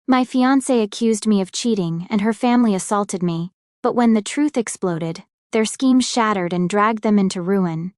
My fiancé accused me of cheating and her family assaulted me, but when the truth exploded, their scheme shattered and dragged them into ruin.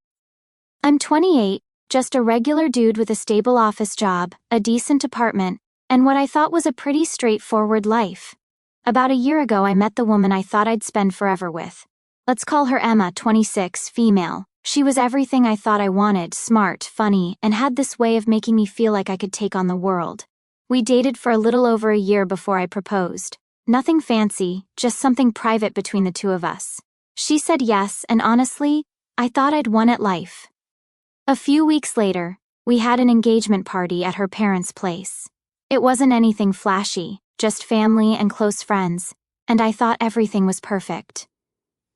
I'm 28, just a regular dude with a stable office job, a decent apartment, and what I thought was a pretty straightforward life. About a year ago I met the woman I thought I'd spend forever with. Let's call her Emma, 26, female. She was everything I thought I wanted, smart, funny, and had this way of making me feel like I could take on the world. We dated for a little over a year before I proposed. Nothing fancy, just something private between the two of us. She said yes, and honestly, I thought I'd won at life. A few weeks later, we had an engagement party at her parents' place. It wasn't anything flashy, just family and close friends, and I thought everything was perfect.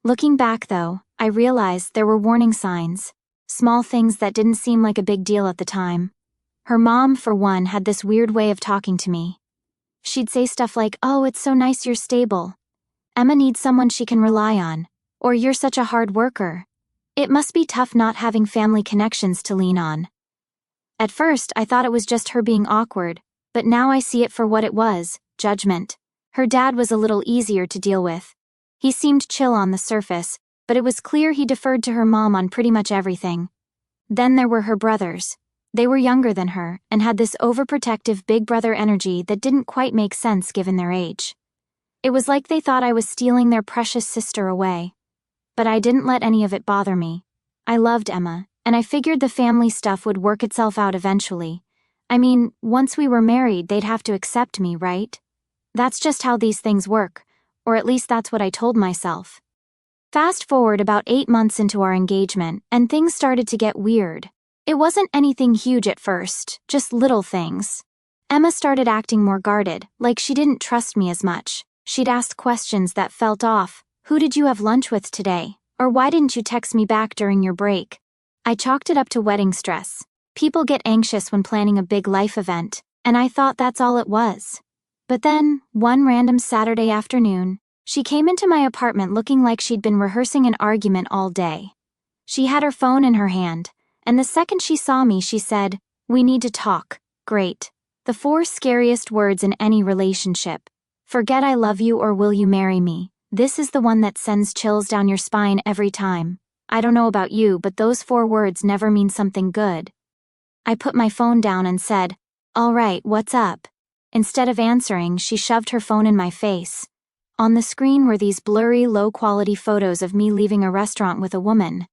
Looking back though, I realized there were warning signs, small things that didn't seem like a big deal at the time. Her mom, for one, had this weird way of talking to me. She'd say stuff like, "Oh, it's so nice you're stable. Emma needs someone she can rely on," or "You're such a hard worker. It must be tough not having family connections to lean on." At first, I thought it was just her being awkward, but now I see it for what it was, judgment. Her dad was a little easier to deal with. He seemed chill on the surface, but it was clear he deferred to her mom on pretty much everything. Then there were her brothers. They were younger than her, and had this overprotective big brother energy that didn't quite make sense given their age. It was like they thought I was stealing their precious sister away. But I didn't let any of it bother me. I loved Emma, and I figured the family stuff would work itself out eventually. I mean, once we were married, they'd have to accept me, right? That's just how these things work, or at least that's what I told myself. Fast forward about 8 months into our engagement, and things started to get weird. It wasn't anything huge at first, just little things. Emma started acting more guarded, like she didn't trust me as much. She'd ask questions that felt off. "Who did you have lunch with today?" Or "Why didn't you text me back during your break?" I chalked it up to wedding stress. People get anxious when planning a big life event, and I thought that's all it was. But then, one random Saturday afternoon, she came into my apartment looking like she'd been rehearsing an argument all day. She had her phone in her hand, and the second she saw me she said, "We need to talk." Great. The 4 scariest words in any relationship. Forget I love you or will you marry me. This is the one that sends chills down your spine every time. I don't know about you, but those 4 words never mean something good. I put my phone down and said, "All right, what's up?" Instead of answering, she shoved her phone in my face. On the screen were these blurry, low-quality photos of me leaving a restaurant with a woman.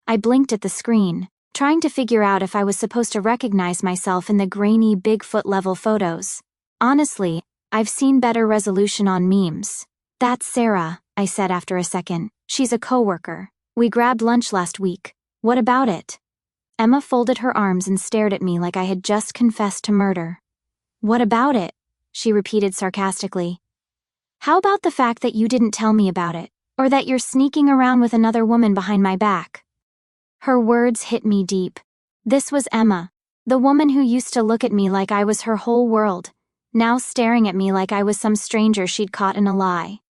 I blinked at the screen, trying to figure out if I was supposed to recognize myself in the grainy, Bigfoot-level photos. Honestly, I've seen better resolution on memes. "That's Sarah," I said after a second. "She's a coworker. We grabbed lunch last week. What about it?" Emma folded her arms and stared at me like I had just confessed to murder. "What about it?" she repeated sarcastically. "How about the fact that you didn't tell me about it, or that you're sneaking around with another woman behind my back?" Her words hit me deep. This was Emma, the woman who used to look at me like I was her whole world, now staring at me like I was some stranger she'd caught in a lie.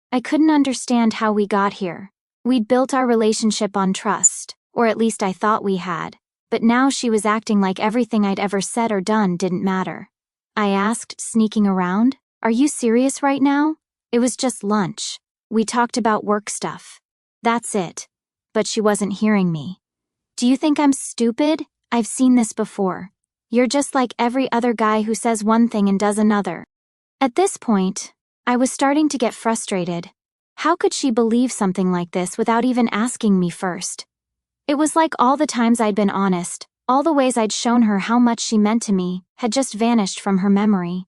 I couldn't understand how we got here. We'd built our relationship on trust, or at least I thought we had, but now she was acting like everything I'd ever said or done didn't matter. I asked, "Sneaking around? Are you serious right now?" "It was just lunch. We talked about work stuff. That's it." But she wasn't hearing me. "Do you think I'm stupid? I've seen this before. You're just like every other guy who says one thing and does another." At this point, I was starting to get frustrated. How could she believe something like this without even asking me first? It was like all the times I'd been honest, all the ways I'd shown her how much she meant to me, had just vanished from her memory.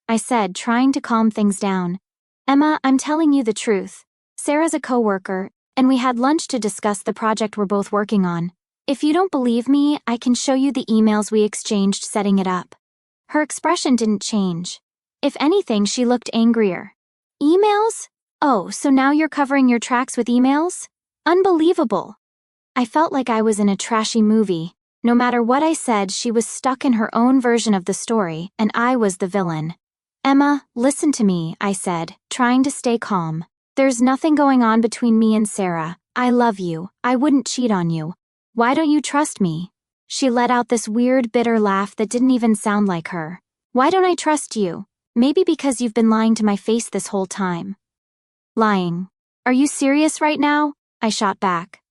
I said, trying to calm things down, "Emma, I'm telling you the truth. Sarah's a coworker, and we had lunch to discuss the project we're both working on. If you don't believe me, I can show you the emails we exchanged setting it up." Her expression didn't change. If anything, she looked angrier. "Emails? Oh, so now you're covering your tracks with emails? Unbelievable." I felt like I was in a trashy movie. No matter what I said, she was stuck in her own version of the story, and I was the villain. "Emma, listen to me," I said, trying to stay calm. "There's nothing going on between me and Sarah. I love you. I wouldn't cheat on you. Why don't you trust me?" She let out this weird, bitter laugh that didn't even sound like her. "Why don't I trust you? Maybe because you've been lying to my face this whole time. Lying. Are you serious right now? I shot back.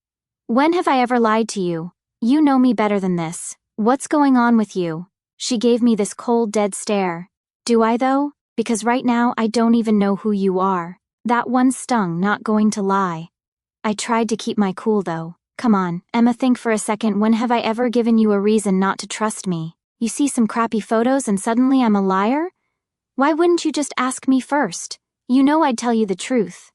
When have I ever lied to you? You know me better than this. What's going on with you? She gave me this cold, dead stare. Do I though? Because right now I don't even know who you are. That one stung, not going to lie. I tried to keep my cool though. Come on, Emma, think for a second. When have I ever given you a reason not to trust me? You see some crappy photos and suddenly I'm a liar? Why wouldn't you just ask me first? You know I'd tell you the truth.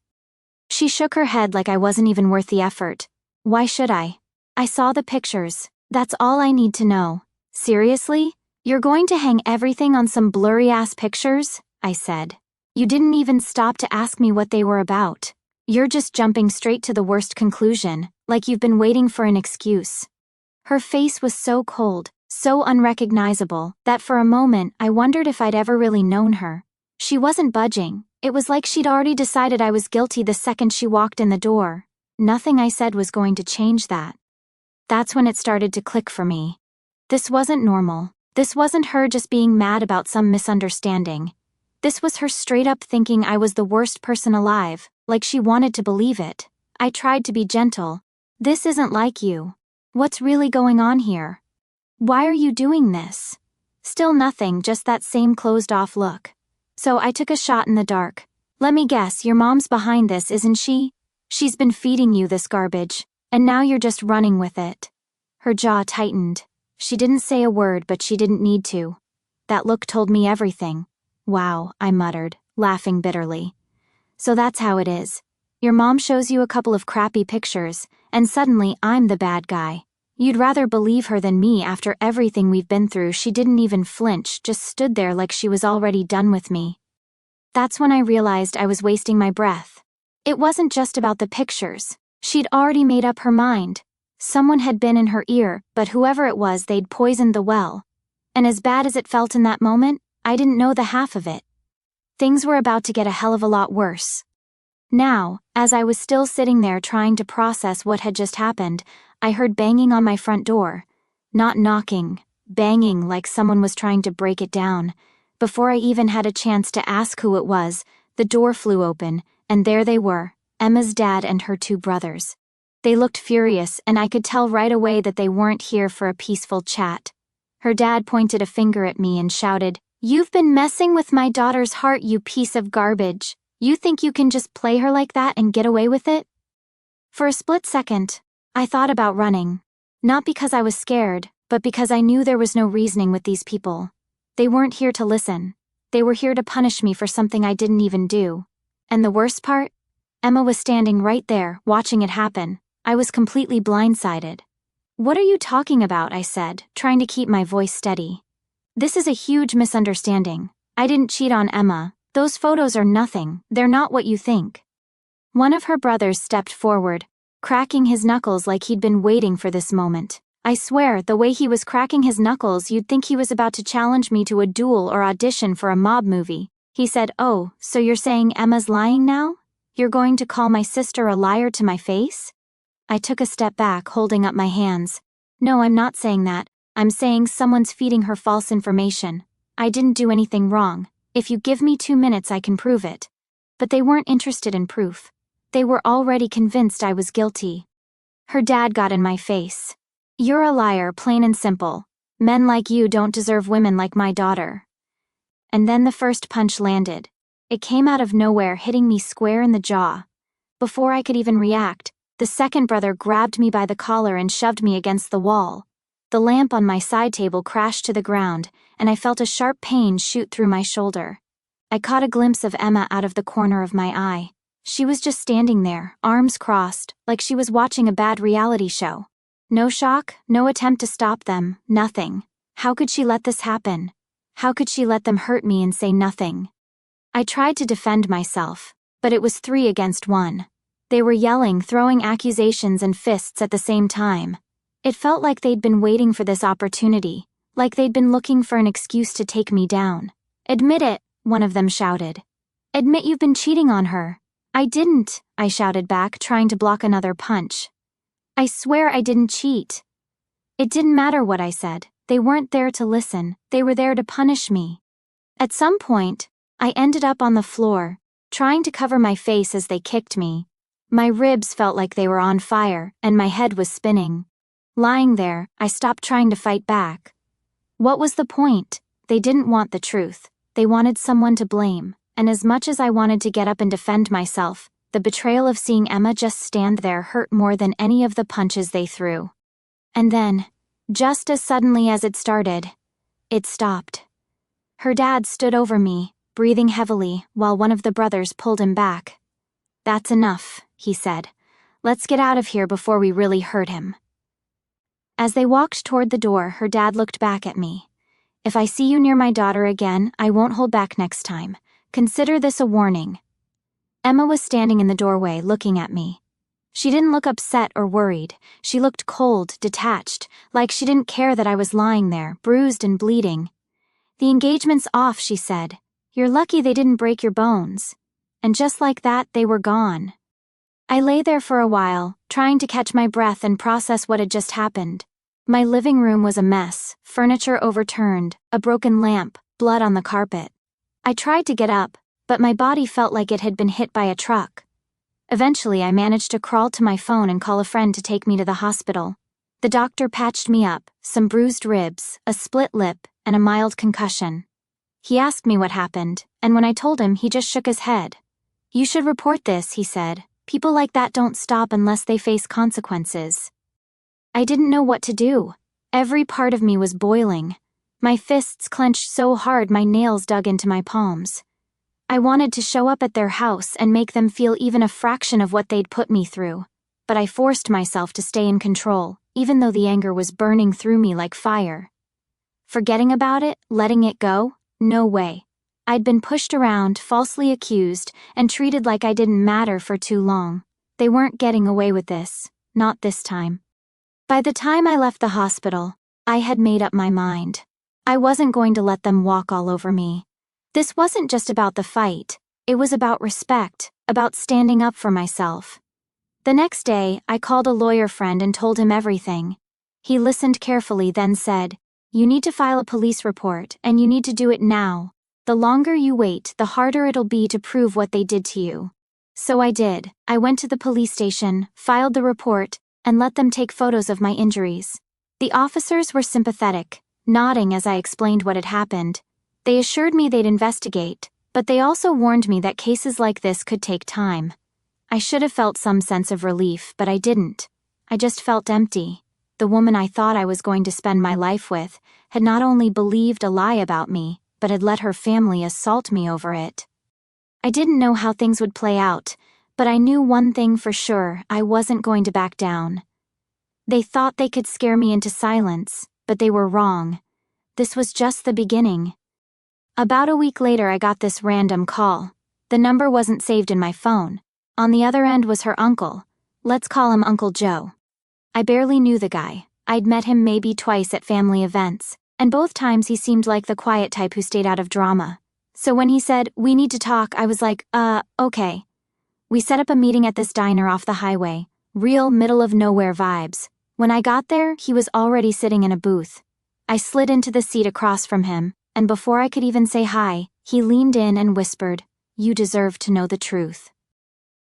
She shook her head like I wasn't even worth the effort. Why should I? I saw the pictures. That's all I need to know. Seriously? You're going to hang everything on some blurry-ass pictures? I said. You didn't even stop to ask me what they were about. You're just jumping straight to the worst conclusion, like you've been waiting for an excuse. Her face was so cold, so unrecognizable, that for a moment I wondered if I'd ever really known her. She wasn't budging. It was like she'd already decided I was guilty the second she walked in the door. Nothing I said was going to change that. That's when it started to click for me. This wasn't normal. This wasn't her just being mad about some misunderstanding. This was her straight up thinking I was the worst person alive, like she wanted to believe it. I tried to be gentle. This isn't like you. What's really going on here? Why are you doing this? Still nothing, just that same closed-off look. So I took a shot in the dark. Let me guess, your mom's behind this, isn't she? She's been feeding you this garbage, and now you're just running with it. Her jaw tightened. She didn't say a word, but she didn't need to. That look told me everything. Wow, I muttered, laughing bitterly. So that's how it is. Your mom shows you a couple of crappy pictures, and suddenly I'm the bad guy. You'd rather believe her than me after everything we've been through. She didn't even flinch, just stood there like she was already done with me. That's when I realized I was wasting my breath. It wasn't just about the pictures. She'd already made up her mind. Someone had been in her ear, but whoever it was, they'd poisoned the well. And as bad as it felt in that moment, I didn't know the half of it. Things were about to get a hell of a lot worse. Now, as I was still sitting there trying to process what had just happened, I heard banging on my front door. Not knocking, banging like someone was trying to break it down. Before I even had a chance to ask who it was, the door flew open, and there they were, Emma's dad and her two brothers. They looked furious, and I could tell right away that they weren't here for a peaceful chat. Her dad pointed a finger at me and shouted, "You've been messing with my daughter's heart, you piece of garbage. You think you can just play her like that and get away with it?" For a split second, I thought about running. Not because I was scared, but because I knew there was no reasoning with these people. They weren't here to listen. They were here to punish me for something I didn't even do. And the worst part? Emma was standing right there, watching it happen. I was completely blindsided. "What are you talking about?" I said, trying to keep my voice steady. "This is a huge misunderstanding. I didn't cheat on Emma. Those photos are nothing. They're not what you think." One of her brothers stepped forward, cracking his knuckles like he'd been waiting for this moment. I swear, the way he was cracking his knuckles, you'd think he was about to challenge me to a duel or audition for a mob movie. He said, "Oh, so you're saying Emma's lying now? You're going to call my sister a liar to my face?" I took a step back, holding up my hands. "No, I'm not saying that. I'm saying someone's feeding her false information. I didn't do anything wrong. If you give me 2 minutes, I can prove it." But they weren't interested in proof. They were already convinced I was guilty. Her dad got in my face. "You're a liar, plain and simple. Men like you don't deserve women like my daughter." And then the first punch landed. It came out of nowhere, hitting me square in the jaw. Before I could even react, the second brother grabbed me by the collar and shoved me against the wall. The lamp on my side table crashed to the ground, and I felt a sharp pain shoot through my shoulder. I caught a glimpse of Emma out of the corner of my eye. She was just standing there, arms crossed, like she was watching a bad reality show. No shock, no attempt to stop them, nothing. How could she let this happen? How could she let them hurt me and say nothing? I tried to defend myself, but it was 3 against 1. They were yelling, throwing accusations and fists at the same time. It felt like they'd been waiting for this opportunity, like they'd been looking for an excuse to take me down. "Admit it," one of them shouted. "Admit you've been cheating on her." "I didn't," I shouted back, trying to block another punch. "I swear I didn't cheat." It didn't matter what I said. They weren't there to listen. They were there to punish me. At some point, I ended up on the floor, trying to cover my face as they kicked me. My ribs felt like they were on fire, and my head was spinning. Lying there, I stopped trying to fight back. What was the point? They didn't want the truth. They wanted someone to blame, and as much as I wanted to get up and defend myself, the betrayal of seeing Emma just stand there hurt more than any of the punches they threw. And then, just as suddenly as it started, it stopped. Her dad stood over me, breathing heavily, while one of the brothers pulled him back. "That's enough," he said. "Let's get out of here before we really hurt him." As they walked toward the door, her dad looked back at me. "If I see you near my daughter again, I won't hold back next time. Consider this a warning." Emma was standing in the doorway, looking at me. She didn't look upset or worried. She looked cold, detached, like she didn't care that I was lying there, bruised and bleeding. "The engagement's off," she said. "You're lucky they didn't break your bones." And just like that, they were gone. I lay there for a while, trying to catch my breath and process what had just happened. My living room was a mess, furniture overturned, a broken lamp, blood on the carpet. I tried to get up, but my body felt like it had been hit by a truck. Eventually, I managed to crawl to my phone and call a friend to take me to the hospital. The doctor patched me up, some bruised ribs, a split lip, and a mild concussion. He asked me what happened, and when I told him, he just shook his head. "You should report this," he said. "People like that don't stop unless they face consequences." I didn't know what to do. Every part of me was boiling. My fists clenched so hard my nails dug into my palms. I wanted to show up at their house and make them feel even a fraction of what they'd put me through, but I forced myself to stay in control, even though the anger was burning through me like fire. Forgetting about it, letting it go? No way. I'd been pushed around, falsely accused, and treated like I didn't matter for too long. They weren't getting away with this, not this time. By the time I left the hospital, I had made up my mind. I wasn't going to let them walk all over me. This wasn't just about the fight. It was about respect, about standing up for myself. The next day, I called a lawyer friend and told him everything. He listened carefully, then said, "You need to file a police report, and you need to do it now. The longer you wait, the harder it'll be to prove what they did to you." So I did. I went to the police station, filed the report, and let them take photos of my injuries. The officers were sympathetic, nodding as I explained what had happened. They assured me they'd investigate, but they also warned me that cases like this could take time. I should have felt some sense of relief, but I didn't. I just felt empty. The woman I thought I was going to spend my life with had not only believed a lie about me, but had let her family assault me over it. I didn't know how things would play out, but I knew one thing for sure: I wasn't going to back down. They thought they could scare me into silence, but they were wrong. This was just the beginning. About a week later, I got this random call. The number wasn't saved in my phone. On the other end was her uncle. Let's call him Uncle Joe. I barely knew the guy. I'd met him maybe twice at family events, and both times he seemed like the quiet type who stayed out of drama. So when he said, "We need to talk," I was like, okay. We set up a meeting at this diner off the highway. Real middle-of-nowhere vibes. When I got there, he was already sitting in a booth. I slid into the seat across from him, and before I could even say hi, he leaned in and whispered, "You deserve to know the truth."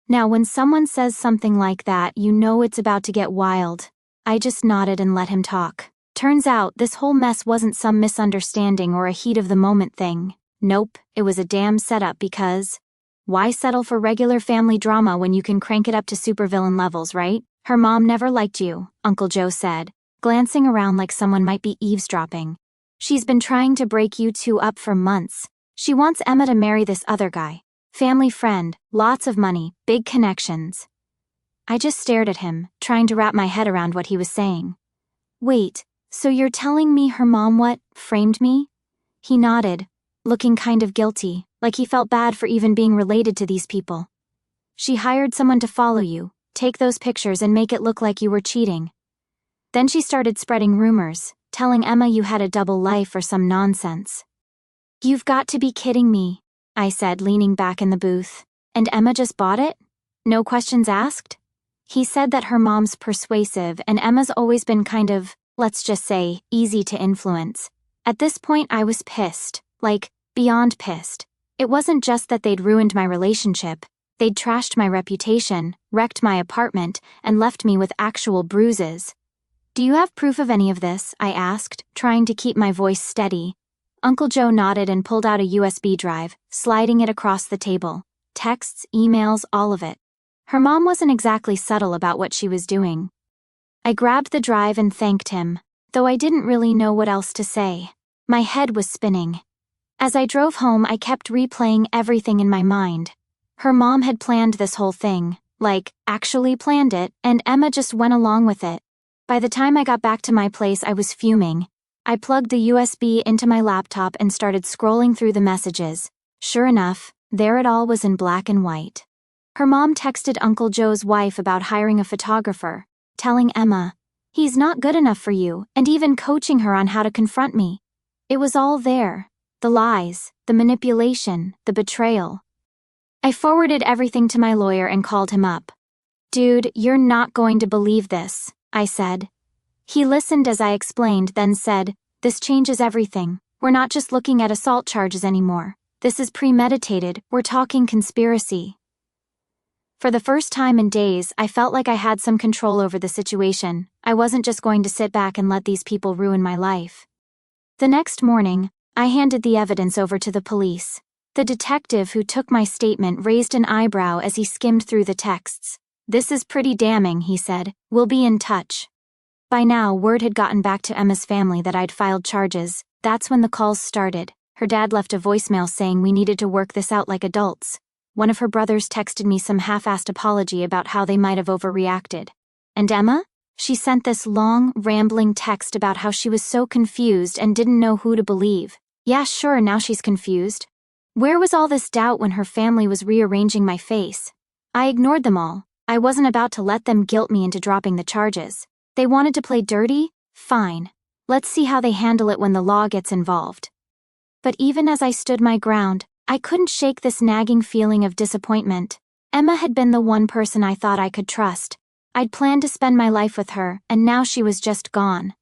Now, when someone says something like that, you know it's about to get wild. I just nodded and let him talk. Turns out, this whole mess wasn't some misunderstanding or a heat-of-the-moment thing. Nope, it was a damn setup because... why settle for regular family drama when you can crank it up to supervillain levels, right? "Her mom never liked you," Uncle Joe said, glancing around like someone might be eavesdropping. "She's been trying to break you two up for months. She wants Emma to marry this other guy. Family friend, lots of money, big connections." I just stared at him, trying to wrap my head around what he was saying. "Wait, so you're telling me her mom framed me?" He nodded, looking kind of guilty, like he felt bad for even being related to these people. "She hired someone to follow you, take those pictures and make it look like you were cheating. Then she started spreading rumors, telling Emma you had a double life or some nonsense." "You've got to be kidding me," I said, leaning back in the booth. "And Emma just bought it? No questions asked?" He said that her mom's persuasive and Emma's always been kind of, let's just say, easy to influence. At this point I was pissed, like, beyond pissed. It wasn't just that they'd ruined my relationship, they'd trashed my reputation, wrecked my apartment, and left me with actual bruises. "Do you have proof of any of this?" I asked, trying to keep my voice steady. Uncle Joe nodded and pulled out a USB drive, sliding it across the table. Texts, emails, all of it. Her mom wasn't exactly subtle about what she was doing. I grabbed the drive and thanked him, though I didn't really know what else to say. My head was spinning. As I drove home, I kept replaying everything in my mind. Her mom had planned this whole thing, like, actually planned it, and Emma just went along with it. By the time I got back to my place, I was fuming. I plugged the USB into my laptop and started scrolling through the messages. Sure enough, there it all was in black and white. Her mom texted Uncle Joe's wife about hiring a photographer, telling Emma, "He's not good enough for you," and even coaching her on how to confront me. It was all there. The lies, the manipulation, the betrayal. I forwarded everything to my lawyer and called him up. "Dude, you're not going to believe this," I said. He listened as I explained, then said, "This changes everything. We're not just looking at assault charges anymore. This is premeditated, we're talking conspiracy." For the first time in days, I felt like I had some control over the situation. I wasn't just going to sit back and let these people ruin my life. The next morning, I handed the evidence over to the police. The detective who took my statement raised an eyebrow as he skimmed through the texts. "This is pretty damning," he said. "We'll be in touch." By now, word had gotten back to Emma's family that I'd filed charges. That's when the calls started. Her dad left a voicemail saying we needed to work this out like adults. One of her brothers texted me some half-assed apology about how they might have overreacted. And Emma? She sent this long, rambling text about how she was so confused and didn't know who to believe. Yeah, sure, now she's confused. Where was all this doubt when her family was rearranging my face? I ignored them all. I wasn't about to let them guilt me into dropping the charges. They wanted to play dirty? Fine. Let's see how they handle it when the law gets involved. But even as I stood my ground, I couldn't shake this nagging feeling of disappointment. Emma had been the one person I thought I could trust. I'd planned to spend my life with her, and now she was just gone.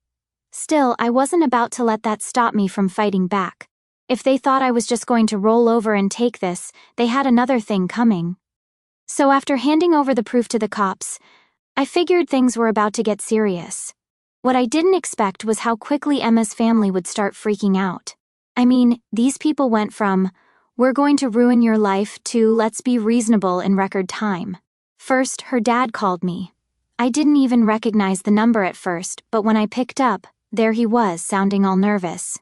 Still, I wasn't about to let that stop me from fighting back. If they thought I was just going to roll over and take this, they had another thing coming. So after handing over the proof to the cops, I figured things were about to get serious. What I didn't expect was how quickly Emma's family would start freaking out. I mean, these people went from, "We're going to ruin your life," to "Let's be reasonable" in record time. First, her dad called me. I didn't even recognize the number at first, but when I picked up, there he was, sounding all nervous.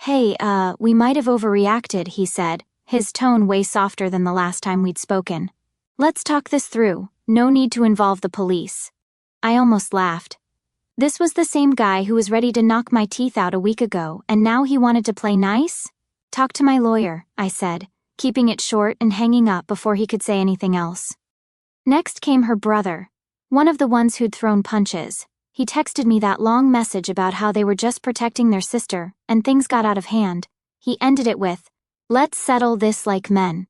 "Hey, we might have overreacted," he said, his tone way softer than the last time we'd spoken. "Let's talk this through. No need to involve the police." I almost laughed. This was the same guy who was ready to knock my teeth out a week ago, and now he wanted to play nice? "Talk to my lawyer," I said, keeping it short and hanging up before he could say anything else. Next came her brother, one of the ones who'd thrown punches. He texted me that long message about how they were just protecting their sister, and things got out of hand. He ended it with, "Let's settle this like men."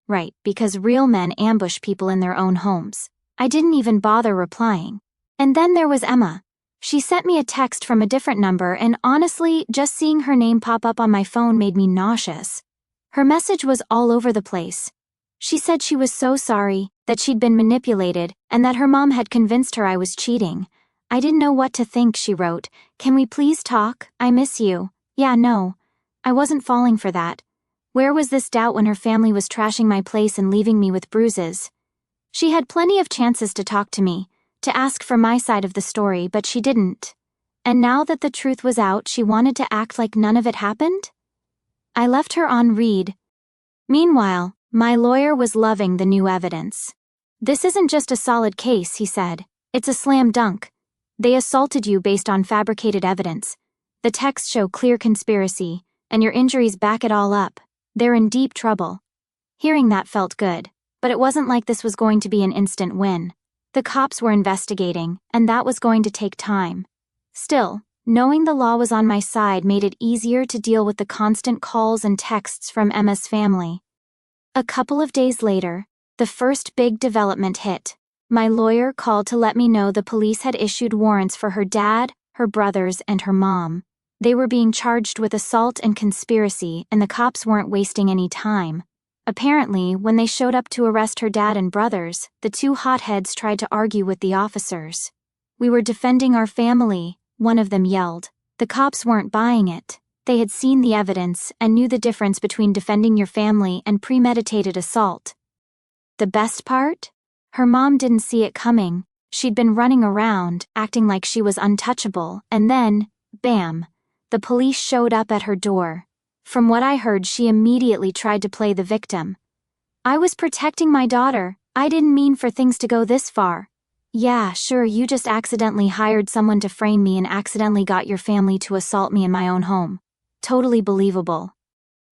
Right, because real men ambush people in their own homes. I didn't even bother replying. And then there was Emma. She sent me a text from a different number, and honestly, just seeing her name pop up on my phone made me nauseous. Her message was all over the place. She said she was so sorry, that she'd been manipulated, and that her mom had convinced her I was cheating. "I didn't know what to think," she wrote. "Can we please talk? I miss you." Yeah, no. I wasn't falling for that. Where was this doubt when her family was trashing my place and leaving me with bruises? She had plenty of chances to talk to me, to ask for my side of the story, but she didn't. And now that the truth was out, she wanted to act like none of it happened? I left her on read. Meanwhile, my lawyer was loving the new evidence. "This isn't just a solid case," he said. "It's a slam dunk. They assaulted you based on fabricated evidence. The texts show clear conspiracy, and your injuries back it all up. They're in deep trouble." Hearing that felt good, but it wasn't like this was going to be an instant win. The cops were investigating, and that was going to take time. Still, knowing the law was on my side made it easier to deal with the constant calls and texts from Emma's family. A couple of days later, the first big development hit. My lawyer called to let me know the police had issued warrants for her dad, her brothers, and her mom. They were being charged with assault and conspiracy, and the cops weren't wasting any time. Apparently, when they showed up to arrest her dad and brothers, the two hotheads tried to argue with the officers. "We were defending our family," one of them yelled. The cops weren't buying it. They had seen the evidence and knew the difference between defending your family and premeditated assault. The best part? Her mom didn't see it coming. She'd been running around, acting like she was untouchable, and then, bam, the police showed up at her door. From what I heard, she immediately tried to play the victim. "I was protecting my daughter. I didn't mean for things to go this far." "Yeah, sure, you just accidentally hired someone to frame me and accidentally got your family to assault me in my own home." Totally believable.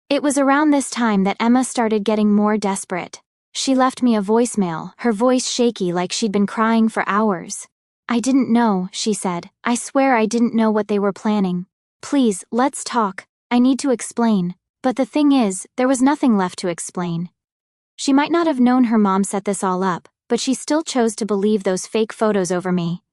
It was around this time that Emma started getting more desperate. She left me a voicemail, her voice shaky like she'd been crying for hours. "I didn't know," she said. "I swear I didn't know what they were planning. Please, let's talk. I need to explain." But the thing is, there was nothing left to explain. She might not have known her mom set this all up, but she still chose to believe those fake photos over me.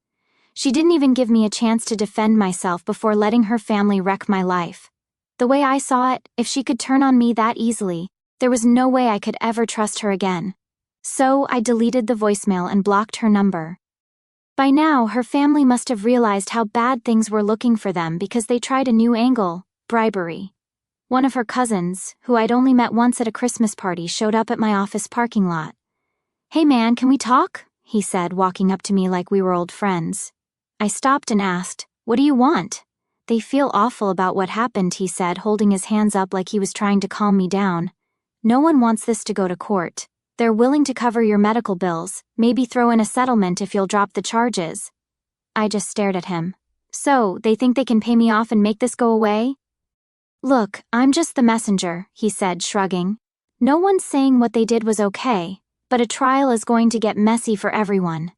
She didn't even give me a chance to defend myself before letting her family wreck my life. The way I saw it, if she could turn on me that easily, there was no way I could ever trust her again. So I deleted the voicemail and blocked her number. By now, her family must have realized how bad things were looking for them because they tried a new angle: bribery. One of her cousins, who I'd only met once at a Christmas party, showed up at my office parking lot. "Hey man, can we talk?" he said, walking up to me like we were old friends. I stopped and asked, "What do you want?" "They feel awful about what happened," he said, holding his hands up like he was trying to calm me down. "No one wants this to go to court. They're willing to cover your medical bills, maybe throw in a settlement if you'll drop the charges." I just stared at him. "So, they think they can pay me off and make this go away?" "Look, I'm just the messenger," he said, shrugging. "No one's saying what they did was okay, but a trial is going to get messy for everyone."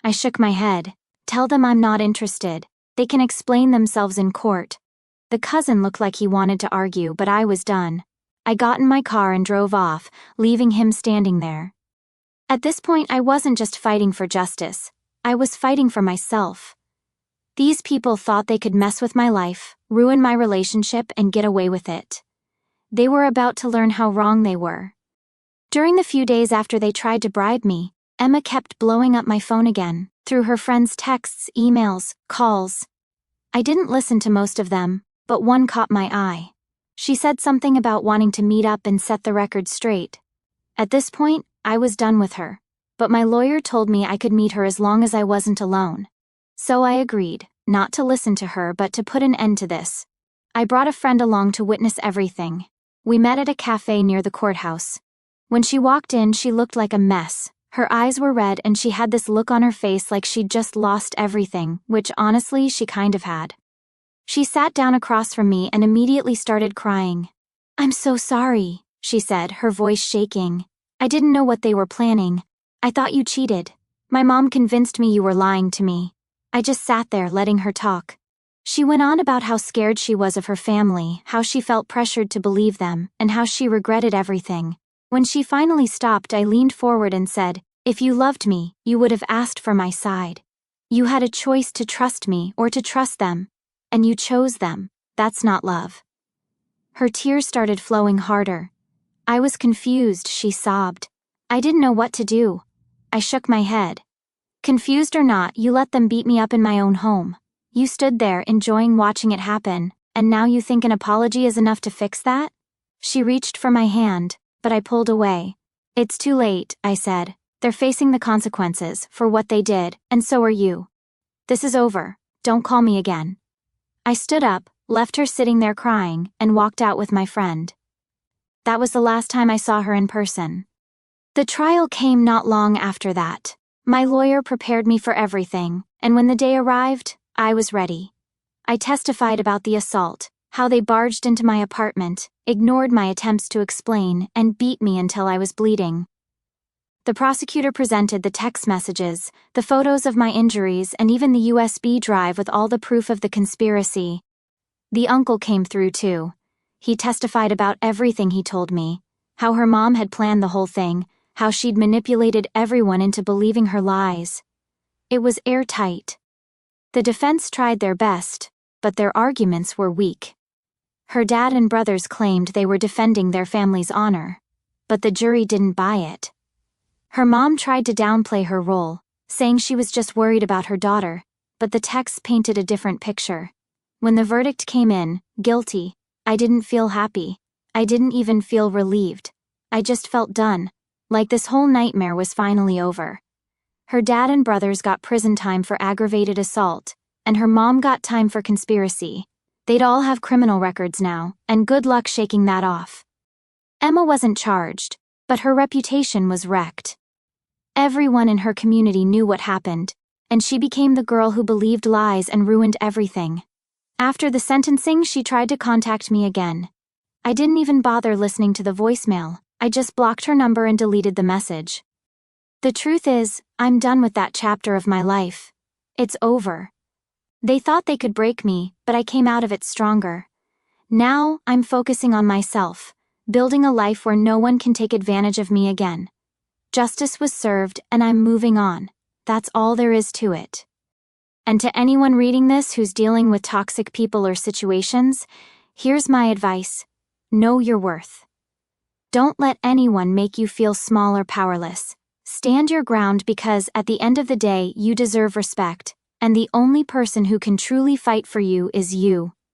I shook my head. "Tell them I'm not interested. They can explain themselves in court." The cousin looked like he wanted to argue, but I was done. I got in my car and drove off, leaving him standing there. At this point, I wasn't just fighting for justice. I was fighting for myself. These people thought they could mess with my life, ruin my relationship, and get away with it. They were about to learn how wrong they were. During the few days after they tried to bribe me, Emma kept blowing up my phone again, through her friends' texts, emails, calls. I didn't listen to most of them, but one caught my eye. She said something about wanting to meet up and set the record straight. At this point, I was done with her, but my lawyer told me I could meet her as long as I wasn't alone. So I agreed, not to listen to her but to put an end to this. I brought a friend along to witness everything. We met at a cafe near the courthouse. When she walked in, she looked like a mess. Her eyes were red and she had this look on her face like she'd just lost everything, which honestly she kind of had. She sat down across from me and immediately started crying. "I'm so sorry," she said, her voice shaking. "I didn't know what they were planning. I thought you cheated. My mom convinced me you were lying to me." I just sat there letting her talk. She went on about how scared she was of her family, how she felt pressured to believe them, and how she regretted everything. When she finally stopped, I leaned forward and said, "If you loved me, you would have asked for my side. You had a choice to trust me or to trust them. And you chose them. That's not love." Her tears started flowing harder. "I was confused," she sobbed. "I didn't know what to do." I shook my head. "Confused or not, you let them beat me up in my own home. You stood there enjoying watching it happen, and now you think an apology is enough to fix that?" She reached for my hand, but I pulled away. "It's too late," I said. "They're facing the consequences for what they did, and so are you. This is over. Don't call me again." I stood up, left her sitting there crying, and walked out with my friend. That was the last time I saw her in person. The trial came not long after that. My lawyer prepared me for everything, and when the day arrived, I was ready. I testified about the assault, how they barged into my apartment, ignored my attempts to explain, and beat me until I was bleeding. The prosecutor presented the text messages, the photos of my injuries, and even the USB drive with all the proof of the conspiracy. The uncle came through too. He testified about everything he told me, how her mom had planned the whole thing, how she'd manipulated everyone into believing her lies. It was airtight. The defense tried their best, but their arguments were weak. Her dad and brothers claimed they were defending their family's honor, but the jury didn't buy it. Her mom tried to downplay her role, saying she was just worried about her daughter, but the text painted a different picture. When the verdict came in, guilty, I didn't feel happy. I didn't even feel relieved. I just felt done, like this whole nightmare was finally over. Her dad and brothers got prison time for aggravated assault, and her mom got time for conspiracy. They'd all have criminal records now, and good luck shaking that off. Emma wasn't charged, but her reputation was wrecked. Everyone in her community knew what happened, and she became the girl who believed lies and ruined everything. After the sentencing, she tried to contact me again. I didn't even bother listening to the voicemail. I just blocked her number and deleted the message. The truth is, I'm done with that chapter of my life. It's over. They thought they could break me, but I came out of it stronger. Now, I'm focusing on myself, building a life where no one can take advantage of me again. Justice was served, and I'm moving on. That's all there is to it. And to anyone reading this who's dealing with toxic people or situations, here's my advice. Know your worth. Don't let anyone make you feel small or powerless. Stand your ground because, at the end of the day, you deserve respect, and the only person who can truly fight for you is you.